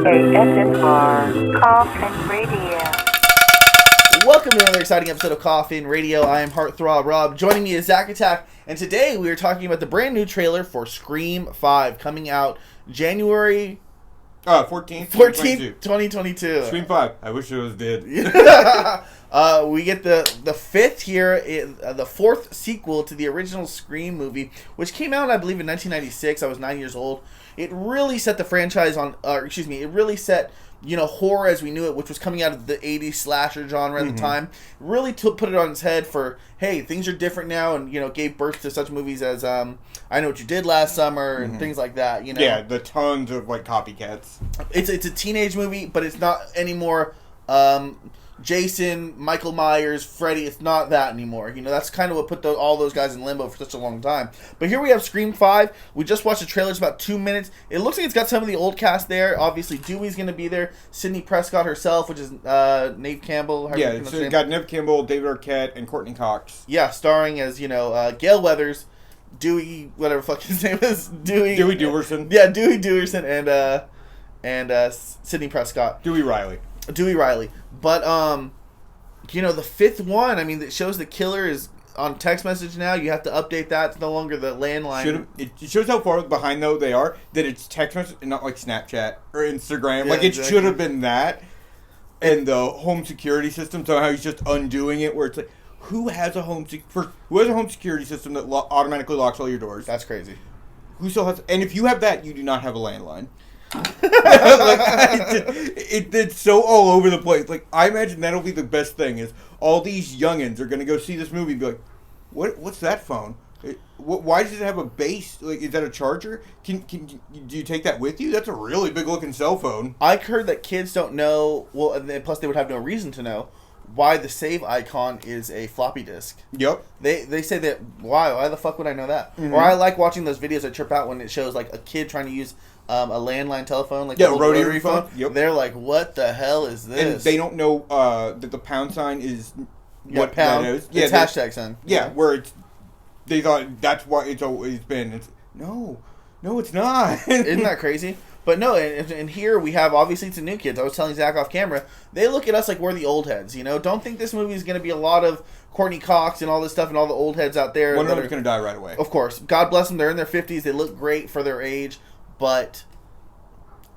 ASMR Coffin Radio. Welcome to another exciting episode of Coffin Radio. I am Heartthrob Rob. Joining me is Zach Attack, and today we are talking about the brand new trailer for Scream 5 coming out January 14th, 2022. Scream 5. I wish it was dead. We get the fifth here, the fourth sequel to the original Scream movie, which came out, I believe, in 1996. I was 9 years old. It really set the franchise on, it really set, horror as we knew it, which was coming out of the 80s slasher genre at the time, really put it on its head for, hey, things are different now, and, gave birth to such movies as, I Know What You Did Last Summer, and things like that, Yeah, the tons of, copycats. It's a teenage movie, but it's not anymore, Jason, Michael Myers, Freddy. It's not that anymore. That's kind of what put all those guys in limbo for such a long time. But here we have Scream 5. We just watched the trailer. It's about 2 minutes. It looks like it's got some of the old cast there. Obviously, Dewey's going to be there. Sidney Prescott herself, which is Neve Campbell. Yeah, so you got Neve Campbell, David Arquette, and Courteney Cox. Yeah, starring as, Gale Weathers, Dewey, whatever fuck his name is. Dewey Dewerson. Yeah, Dewey Dewerson and Sidney Prescott. Dewey Riley. But, the fifth one, it shows the killer is on text message now. You have to update that. It's no longer the landline. It shows how far behind, though, they are, that it's text message and not like Snapchat or Instagram. Yeah, it exactly. should have been that. And the home security system, somehow he's just undoing it, where it's like, who has a home security system that automatically locks all your doors? That's crazy. Who still has... And if you have that, you do not have a landline. It's so all over the place. I imagine that'll be the best thing is all these youngins are going to go see this movie and be like, what's that phone? Why does it have a base? Is that a charger? Do you take that with you? That's a really big looking cell phone. I heard that kids don't know, well, and plus they would have no reason to know why the save icon is a floppy disk. Yep. They say that, why the fuck would I know that? Or I like watching those videos that trip out when it shows a kid trying to use a landline telephone, a rotary phone. Yep. They're like, what the hell is this? And they don't know that the pound sign is what pound. that is. It's hashtag sign. Yeah, where they thought that's what it's always been. No, it's not. Isn't that crazy? But no, and here we have, obviously, it's the new kids. I was telling Zach off camera, they look at us like we're the old heads, Don't think this movie is going to be a lot of Courteney Cox and all this stuff and all the old heads out there. One of them is going to die right away. Of course. God bless them. They're in their 50s. They look great for their age. But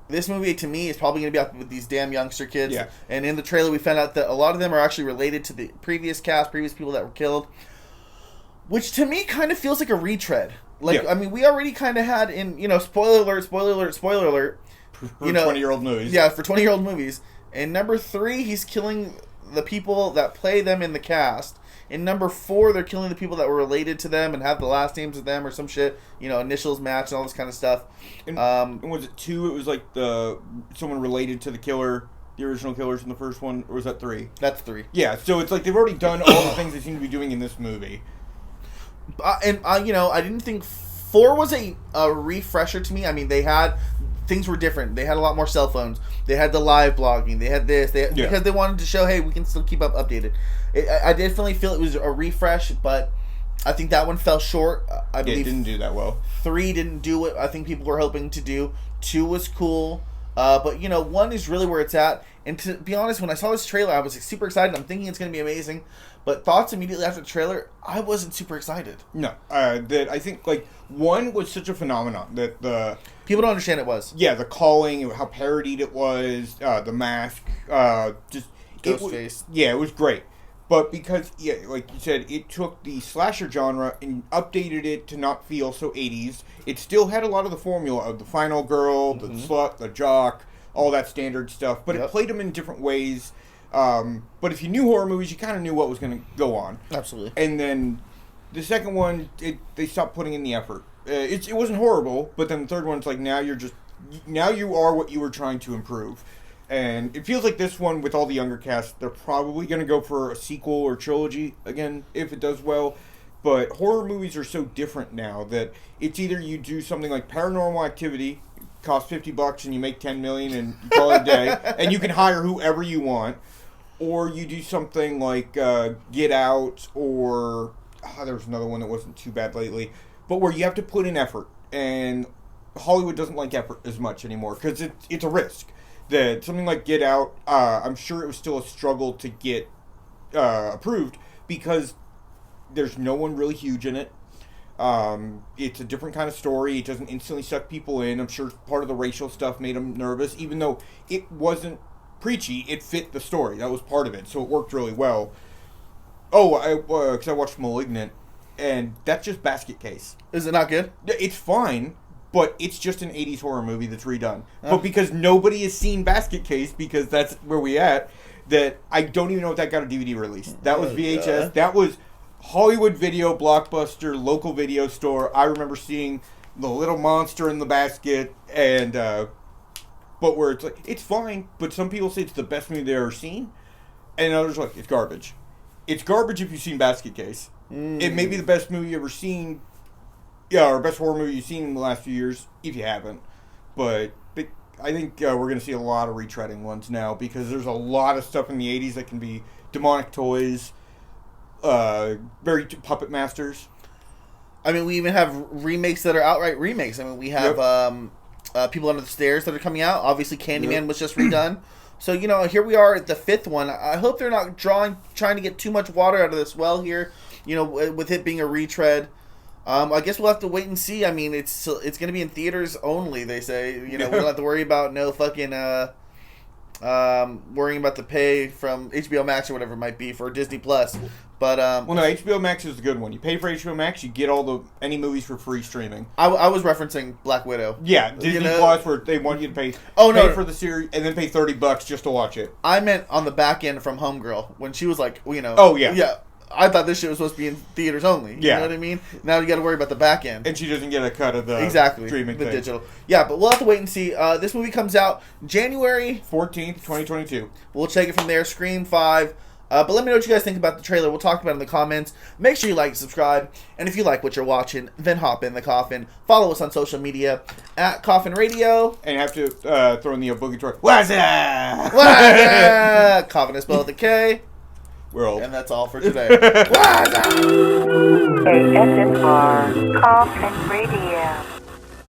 this movie, to me, is probably going to be out with these damn youngster kids. Yeah. And in the trailer, we found out that a lot of them are actually related to the previous cast, previous people that were killed. Which, to me, kind of feels like a retread. We already kind of had in, spoiler alert. For 20-year-old movies. Yeah, for 20-year-old movies. In number 3, he's killing the people that play them in the cast. In number 4, they're killing the people that were related to them and have the last names of them or some shit. Initials match and all this kind of stuff. And was it 2? It was someone related to the killer, the original killers in the first one, or was that 3? That's 3. Yeah, so it's they've already done all the things they seem to be doing in this movie. I didn't think 4 was a refresher to me. Things were different. They had a lot more cell phones. They had the live blogging. They had this. Because they wanted to show, hey, we can still keep up updated. I definitely feel it was a refresh, but I think that one fell short. I believe it didn't do that well. 3 didn't do what I think people were hoping to do. 2 was cool. But 1 is really where it's at. And to be honest, when I saw this trailer, I was super excited. I'm thinking it's going to be amazing. But thoughts immediately after the trailer, I wasn't super excited. No. That I think, 1 was such a phenomenon that the... People don't understand it was. Yeah, the calling, how parodied it was, the mask, Ghostface. It was great. But because, like you said, it took the slasher genre and updated it to not feel so 80s. It still had a lot of the formula of the final girl, the slut, the jock, all that standard stuff. But it played them in different ways. But if you knew horror movies, you kind of knew what was going to go on. Absolutely. And then the second one, they stopped putting in the effort. It wasn't horrible, but then the third one's now you are what you were trying to improve. And it feels like this one, with all the younger cast, they're probably going to go for a sequel or trilogy again, if it does well. But horror movies are so different now that it's either you do something like Paranormal Activity, cost $50 and you make $10 million and you call it a day, and you can hire whoever you want, or you do something like Get Out, or there was another one that wasn't too bad lately, but where you have to put in effort, and Hollywood doesn't like effort as much anymore because it's a risk. that something like Get Out, I'm sure it was still a struggle to get approved because there's no one really huge in it. It's a different kind of story. It doesn't instantly suck people in. I'm sure part of the racial stuff made them nervous, even though it wasn't preachy. It fit the story. That was part of it, so it worked really well. Oh, because I watched *Malignant*, and that's just Basket Case. Is it not good? It's fine, but it's just an 80s horror movie that's redone. But because nobody has seen Basket Case, because that's where we at, that I don't even know if that got a DVD release. That was VHS. God. That was Hollywood Video, Blockbuster, local video store. I remember seeing the little monster in the basket, and but where it's like, it's fine, but some people say it's the best movie they've ever seen, and others are like, it's garbage. It's garbage if you've seen Basket Case. It may be the best movie you've ever seen, or best horror movie you've seen in the last few years, if you haven't. But I think we're going to see a lot of retreading ones now, because there's a lot of stuff in the 80s that can be demonic toys, very puppet masters. I mean, we even have remakes that are outright remakes. I mean, we have People Under the Stairs that are coming out. Obviously, Candyman was just redone. So, here we are at the 5th one. I hope they're not trying to get too much water out of this well here, with it being a retread. I guess we'll have to wait and see. I mean, it's going to be in theaters only, they say. We don't have to worry about no fucking worrying about the pay from HBO Max or whatever it might be for Disney Plus. But well, no, HBO Max is the good one. You pay for HBO Max, you get any movies for free streaming. I was referencing Black Widow. Yeah, Disney Plus, where they want you to pay. Pay for the series and then pay $30 just to watch it. I meant on the back end from Homegirl when she was like, Oh yeah, yeah. I thought this shit was supposed to be in theaters only. You know what I mean? Now you got to worry about the back end. And she doesn't get a cut of the streaming the thing. digital. Yeah, but we'll have to wait and see. This movie comes out January 14th, 2022. We'll take it from there. Scream 5. But let me know what you guys think about the trailer. We'll talk about it in the comments. Make sure you like and subscribe. And if you like what you're watching, then hop in the coffin. Follow us on social media at Coffin Radio. And have to throw in the obligatory, what's up? Coffin is spelled with a K. We're old. And that's all for today. What's up? ASMR Coffin Radio.